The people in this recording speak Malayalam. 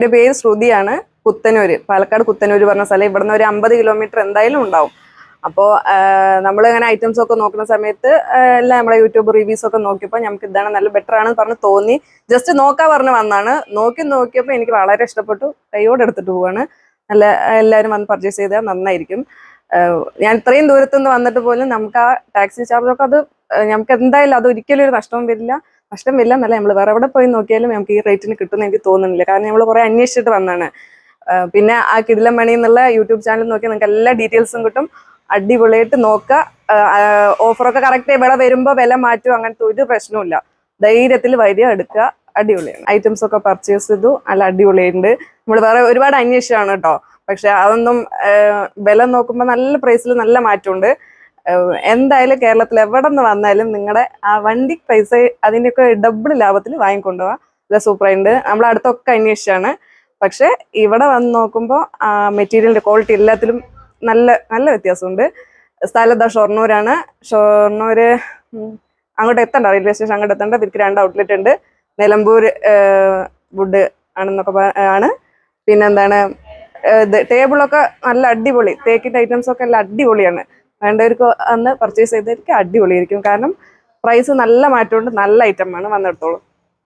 എൻ്റെ പേര് ശ്രുതിയാണ്. പുത്തനൂര്, പാലക്കാട് പുത്തനൂര് പറഞ്ഞ സ്ഥലം. ഇവിടുന്ന് ഒരു 50 കിലോമീറ്റർ എന്തായാലും ഉണ്ടാവും. അപ്പോൾ നമ്മളിങ്ങനെ ഐറ്റംസ് ഒക്കെ നോക്കുന്ന സമയത്ത് എല്ലാം നമ്മളെ യൂട്യൂബ് റിവ്യൂസ് ഒക്കെ നോക്കിയപ്പോൾ നമുക്ക് ഇതാണ് നല്ല ബെറ്റർ ആണെന്ന് പറഞ്ഞ് തോന്നി. ജസ്റ്റ് നോക്കാൻ പറഞ്ഞ് വന്നാണ്. നോക്കിയപ്പോൾ എനിക്ക് വളരെ ഇഷ്ടപ്പെട്ടു. കൈയോടെ എടുത്തിട്ട് പോവാണ്. നല്ല എല്ലാവരും വന്ന് പർച്ചേസ് ചെയ്താൽ നന്നായിരിക്കും. ഞാൻ ഇത്രയും ദൂരത്തുനിന്ന് വന്നിട്ട് പോലും നമുക്ക് ആ ടാക്സി ചാർജൊക്കെ അത് നമുക്ക് എന്തായാലും അത് ഒരിക്കലും ഒരു നഷ്ടം വരില്ല എന്നല്ല. നമ്മൾ വേറെ എവിടെ പോയി നോക്കിയാലും നമുക്ക് ഈ റേറ്റിന് കിട്ടുമെന്ന് എനിക്ക് തോന്നുന്നില്ല. കാരണം നമ്മൾ കുറെ അന്വേഷിച്ചിട്ട് വന്നാണ്. പിന്നെ ആ കിടിലം മണി എന്നുള്ള യൂട്യൂബ് ചാനൽ നോക്കിയാൽ നിങ്ങൾക്ക് എല്ലാ ഡീറ്റെയിൽസും കിട്ടും. അടിപൊളിയായിട്ട് നോക്കുക. ഓഫറൊക്കെ കറക്റ്റ് ഇവിടെ വരുമ്പോൾ വില മാറ്റും, അങ്ങനത്തെ ഒരു പ്രശ്നവുമില്ല. ധൈര്യത്തിൽ വരിക, എടുക്കുക. അടിപൊളിയാണ്. ഐറ്റംസ് ഒക്കെ പർച്ചേസ് ചെയ്തു. നല്ല അടിപൊളിയുണ്ട്. നമ്മൾ വേറെ ഒരുപാട് അന്വേഷിച്ചാണ് കേട്ടോ. പക്ഷെ അതൊന്നും വില നോക്കുമ്പോൾ നല്ല പ്രൈസിൽ നല്ല മാറ്റമുണ്ട്. എന്തായാലും കേരളത്തിൽ എവിടെ നിന്ന് വന്നാലും നിങ്ങളുടെ ആ വണ്ടി പൈസ അതിൻ്റെയൊക്കെ ഡബിൾ ലാഭത്തിൽ വാങ്ങിക്കൊണ്ടുപോവാ. നല്ല സൂപ്പറായിട്ടുണ്ട്. നമ്മൾ അടുത്തൊക്കെ അന്വേഷിച്ചാണ്. പക്ഷെ ഇവിടെ വന്ന് നോക്കുമ്പോൾ മെറ്റീരിയലിന്റെ ക്വാളിറ്റി എല്ലാത്തിലും നല്ല നല്ല വ്യത്യാസമുണ്ട്. സ്ഥലം ഷൊർണൂരാണ്. ഷൊർണൂര് അങ്ങോട്ട് എത്തണ്ട, റെയിൽവേ സ്റ്റേഷൻ അങ്ങോട്ട് എത്തണ്ട. ഇവർക്ക് 2 ഔട്ട്ലെറ്റ് ഉണ്ട്. നിലമ്പൂർ വുഡ് ആണെന്നൊക്കെ ആണ്. പിന്നെന്താണ്, ടേബിളൊക്കെ നല്ല അടിപൊളി, തേക്കിന്റെ ഐറ്റംസ് ഒക്കെ എല്ലാം അടിപൊളിയാണ്. വേണ്ടവർക്ക് അന്ന് പർച്ചേസ് ചെയ്തവർക്ക് അടിപൊളിയായിരിക്കും. കാരണം പ്രൈസ് നല്ല മാറ്റമുണ്ട്. നല്ല ഐറ്റമാണ്. വന്നെടുത്തോളൂ.